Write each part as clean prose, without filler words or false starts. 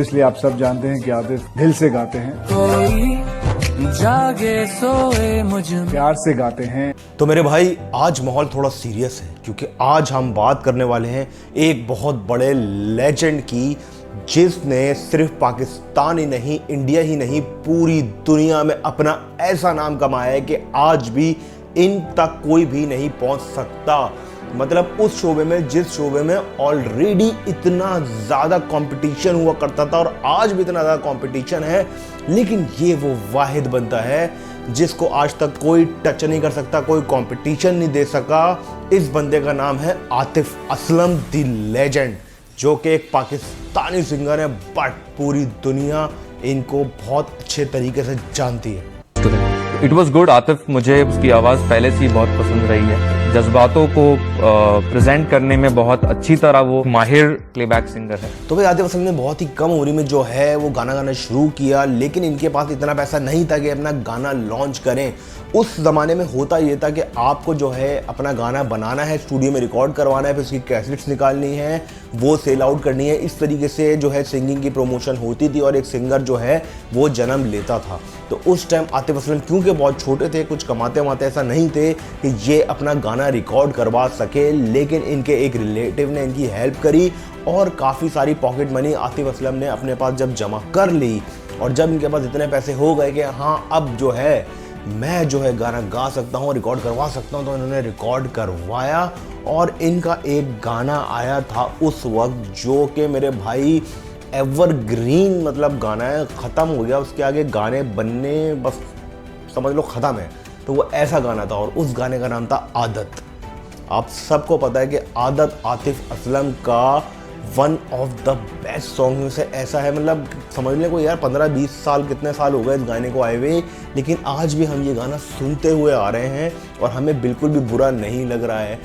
इसलिए आप सब जानते हैं कि आतिफ दिल से गाते हैं, कोई जागे सोए मुझ प्यार से गाते हैं। तो मेरे भाई आज माहौल थोड़ा सीरियस है क्योंकि आज हम बात करने वाले हैं एक बहुत बड़े लेजेंड की, जिसने सिर्फ पाकिस्तान ही नहीं, इंडिया ही नहीं, पूरी दुनिया में अपना ऐसा नाम कमाया है कि आज भी इन तक कोई भी नहीं पहुंच सकता। मतलब उस शोबे में, जिस शोबे में ऑलरेडी इतना ज़्यादा कंपटीशन हुआ करता था और आज भी इतना ज़्यादा कंपटीशन है, लेकिन ये वो वाहिद बनता है जिसको आज तक कोई टच नहीं कर सकता, कोई कंपटीशन नहीं दे सका। इस बंदे का नाम है आतिफ असलम द लेजेंड, जो कि एक पाकिस्तानी सिंगर है, बट पूरी दुनिया इनको बहुत अच्छे तरीके से जानती है। It was good. आतिफ, मुझे उसकी आवाज़ पहले से ही बहुत पसंद रही है। जज्बातों को प्रेजेंट करने में बहुत अच्छी तरह वो माहिर प्लेबैक सिंगर है। तो भाई आतिफ असलम ने बहुत ही कम उम्र में जो है वो गाना गाना शुरू किया, लेकिन इनके पास इतना पैसा नहीं था कि अपना गाना लॉन्च करें। उस ज़माने में होता ये था कि आपको जो है अपना गाना बनाना है, स्टूडियो में रिकॉर्ड करवाना है, फिर उसकी कैसेट्स निकालनी है, वो सेल आउट करनी है। इस तरीके से जो है सिंगिंग की प्रमोशन होती थी और एक सिंगर जो है वो जन्म लेता था। तो उस टाइम आतिफ असलम क्योंकि बहुत छोटे थे, कुछ कमाते वाते ऐसा नहीं थे कि ये अपना गाना रिकॉर्ड करवा सके, लेकिन इनके एक रिलेटिव ने इनकी हेल्प करी और काफ़ी सारी पॉकेट मनी आतिफ असलम ने अपने पास जब जमा कर ली और जब इनके पास इतने पैसे हो गए कि हाँ अब जो है मैं जो है गाना गा सकता हूँ, रिकॉर्ड करवा सकता हूँ, तो इन्होंने रिकॉर्ड करवाया और इनका एक गाना आया था उस वक्त जो कि मेरे भाई एवरग्रीन मतलब गाना है, ख़त्म हो गया, उसके आगे गाने बनने बस समझ लो ख़त्म है। तो वो ऐसा गाना था और उस गाने का नाम था आदत। आप सबको पता है कि आदत आतिफ असलम का one of the best song में से ऐसा है, मतलब समझने को यार 15-20 साल, कितने साल हो गए इस गाने को आए हुए, लेकिन आज भी हम ये गाना सुनते हुए आ रहे हैं और हमें बिल्कुल भी बुरा नहीं लग रहा है।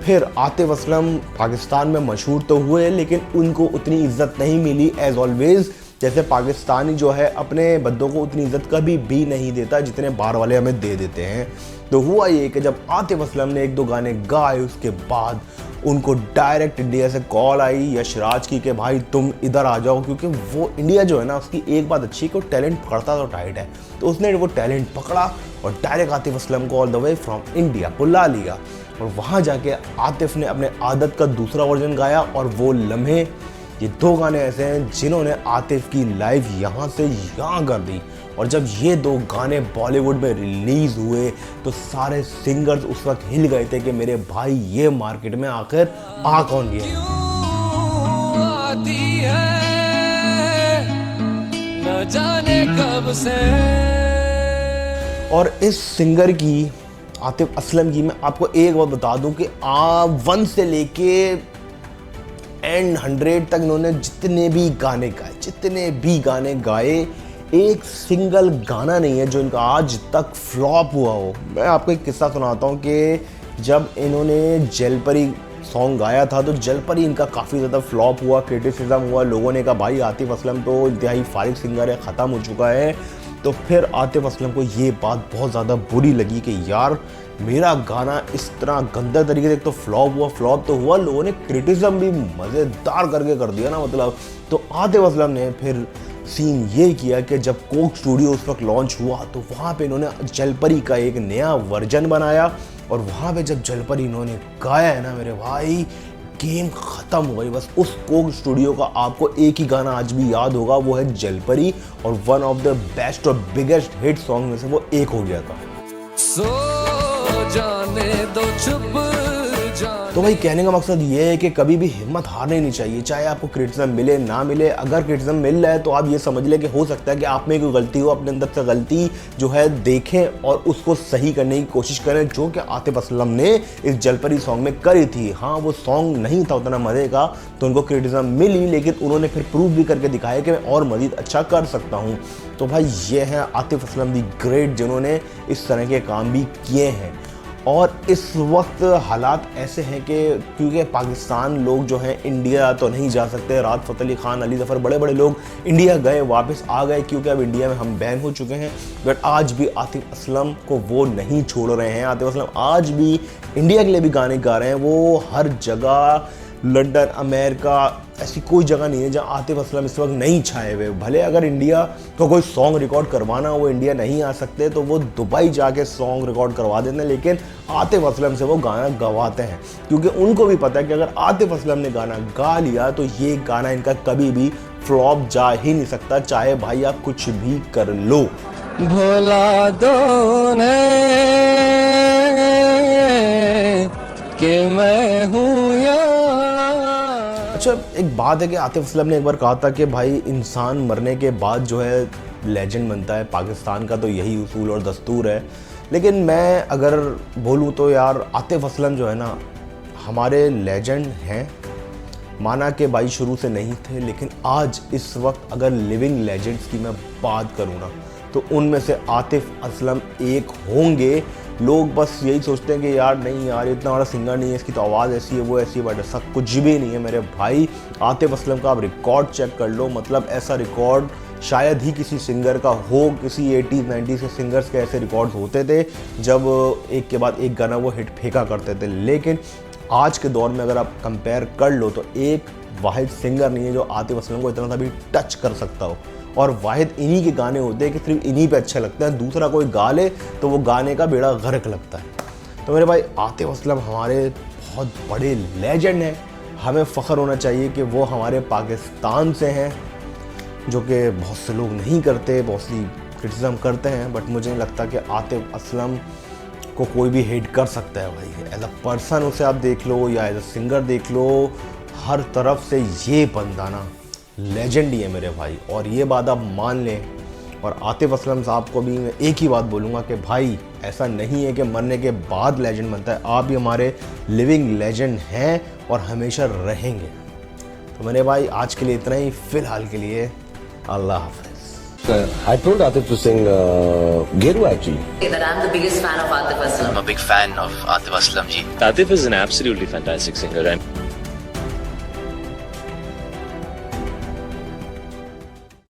फिर आतिफ असलम पाकिस्तान में मशहूर तो हुए, लेकिन उनको उतनी इज्जत नहीं मिली एज ऑलवेज, जैसे पाकिस्तानी जो है अपने बंदों को उतनी इज्जत कभी भी नहीं देता जितने बाहर वाले हमें दे देते हैं। तो हुआ ये कि जब आतिफ असलम ने 1-2 गाने गाए, उसके बाद उनको डायरेक्ट इंडिया से कॉल आई यशराज की कि भाई तुम इधर आ जाओ, क्योंकि वो इंडिया जो है ना, उसकी एक बात अच्छी है कि वो टैलेंट पकड़ता तो टाइट है। तो उसने वो टैलेंट पकड़ा और डायरेक्ट आतिफ असलम को all the way from India बुला लिया और वहाँ जाके आतिफ ने अपने आदत का दूसरा वर्जन गाया और वो लम्हे। ये 2 गाने ऐसे हैं जिन्होंने आतिफ की लाइफ यहाँ से यहाँ कर दी। और जब ये 2 गाने बॉलीवुड में रिलीज़ हुए तो सारे सिंगर्स उस वक्त हिल गए थे कि मेरे भाई ये मार्केट में आखिर आ कौन गया। आती है न जाने कब से। और इस सिंगर की, आतिफ असलम की, मैं आपको एक बात बता दूं कि 1 से लेके एंड 100 तक इन्होंने जितने भी गाने गाए, एक सिंगल गाना नहीं है जो इनका आज तक फ्लॉप हुआ हो। मैं आपको एक किस्सा सुनाता हूँ कि जब इन्होंने जलपरी सॉन्ग गाया था तो जलपरी इनका काफ़ी ज़्यादा फ्लॉप हुआ, क्रिटिसिज्म हुआ, लोगों ने कहा भाई आतिफ असलम तो इंतहाई फारिग सिंगर है, ख़त्म हो चुका है। तो फिर आतिफ असलम को ये बात बहुत ज़्यादा बुरी लगी कि यार मेरा गाना इस तरह गंदे तरीके से, एक तो फ्लॉप तो हुआ, लोगों ने क्रिटिसिज्म भी मज़ेदार करके कर दिया ना मतलब। तो आतिफ असलम ने फिर सीन ये किया कि जब कोक स्टूडियो उस वक्त लॉन्च हुआ तो वहाँ पे इन्होंने जलपरी का एक नया वर्जन बनाया और वहाँ पे जब जलपरी इन्होंने गाया है ना मेरे भाई, गेम ख़त्म हो गई। बस उस कोक स्टूडियो का आपको एक ही गाना आज भी याद होगा, वो है जलपरी, और वन ऑफ द बेस्ट और बिगेस्ट हिट सॉन्ग में से वो एक हो गया था। सो जाने दो चुप जाने। तो भाई कहने का मकसद ये है कि कभी भी हिम्मत हारनी नहीं चाहिए, चाहे आपको क्रिटिसिज्म मिले ना मिले। अगर क्रिटिसिज्म मिल रहा है तो आप ये समझ लें कि हो सकता है कि आप में कोई गलती हो, अपने अंदर से गलती जो है देखें और उसको सही करने की कोशिश करें, जो कि आतिफ असलम ने इस जलपरी सॉन्ग में करी थी। हाँ, वो सॉन्ग नहीं था उतना मज़े का तो उनको क्रिटिसिज्म मिली, लेकिन उन्होंने फिर प्रूव भी करके दिखाया कि मैं और मज़ीद अच्छा कर सकता हूँ। तो भाई ये हैं आतिफ असलम दी ग्रेट, जिन्होंने इस तरह के काम भी किए हैं। और इस वक्त हालात ऐसे हैं कि क्योंकि पाकिस्तान लोग जो हैं इंडिया तो नहीं जा सकते। राहत फ़तेह अली ख़ान, अली ज़फ़र, बड़े बड़े लोग इंडिया गए, वापस आ गए क्योंकि अब इंडिया में हम बैन हो चुके हैं। बट आज भी आतिफ असलम को वो नहीं छोड़ रहे हैं। आतिफ असलम आज भी इंडिया के लिए भी गाने गा रहे हैं। वो हर जगह लंदन, अमेरिका, ऐसी कोई जगह नहीं है जहां आतिफ असलम इस वक्त नहीं छाए हुए। भले अगर इंडिया को कोई सॉन्ग रिकॉर्ड करवाना वो इंडिया नहीं आ सकते तो वो दुबई जाके सॉन्ग रिकॉर्ड करवा देते हैं, लेकिन आतिफ असलम से वो गाना गवाते हैं क्योंकि उनको भी पता है कि अगर आतिफ असलम ने गाना गा लिया तो ये गाना इनका कभी भी फ्लॉप जा ही नहीं सकता, चाहे भाई आप कुछ भी कर लो। भोला दो ने कि मैं हूँ यार। अच्छा, एक बात है कि आतिफ असलम ने एक बार कहा था कि भाई इंसान मरने के बाद जो है लेजेंड बनता है, पाकिस्तान का तो यही उसूल और दस्तूर है। लेकिन मैं अगर बोलूँ तो यार आतिफ असलम जो है ना हमारे लेजेंड हैं, माना कि भाई शुरू से नहीं थे, लेकिन आज इस वक्त अगर लिविंग लेजेंड्स की मैं बात करूँ ना तो उनमें से आतिफ असलम एक होंगे। लोग बस यही सोचते हैं कि यार नहीं यार इतना बड़ा सिंगर नहीं है, इसकी तो आवाज़ ऐसी है वो ऐसी है, बट ऐसा कुछ भी नहीं है मेरे भाई। आतिफ असलम का आप रिकॉर्ड चेक कर लो, मतलब ऐसा रिकॉर्ड शायद ही किसी सिंगर का हो। किसी 80s 90s के सिंगर्स के ऐसे रिकॉर्ड्स होते थे जब एक के बाद एक गाना वो हिट फेंका करते थे, लेकिन आज के दौर में अगर आप कंपेयर कर लो तो एक वाहिद सिंगर नहीं है जो आतिफ असलम को इतना सा भी टच कर सकता हो। और वाहिद इन्हीं के गाने होते हैं कि सिर्फ इन्हीं पे अच्छे लगते हैं, दूसरा कोई गा ले तो वो गाने का बेड़ा गर्क लगता है। तो मेरे भाई आतिफ असलम हमारे बहुत बड़े लेजेंड हैं, हमें फ़ख्र होना चाहिए कि वो हमारे पाकिस्तान से हैं, जो कि बहुत से लोग नहीं करते, बहुत सी क्रिटिसिज्म करते हैं, बट मुझे नहीं लगता कि आतिफ असलम को कोई भी हेट कर सकता है भाई। एज अ पर्सन उसे आप देख लो या एज अ सिंगर देख लो, हर तरफ से ये बंदा ना लेजेंड ही है मेरे भाई, और ये बात आप मान लें। और आतिफ असलम साहब को भी मैं एक ही बात बोलूँगा कि भाई ऐसा नहीं है कि मरने के बाद लेजेंड बनता है, आप भी हमारे लिविंग लेजेंड हैं और हमेशा रहेंगे। तो मेरे भाई आज के लिए इतना ही, फ़िलहाल के लिए अल्लाह हाफ़िज़। I told Atif to sing Geru actually. That I'm the biggest fan of Atif Aslam. I'm a big fan of Atif Aslam ji. Atif is an absolutely fantastic singer and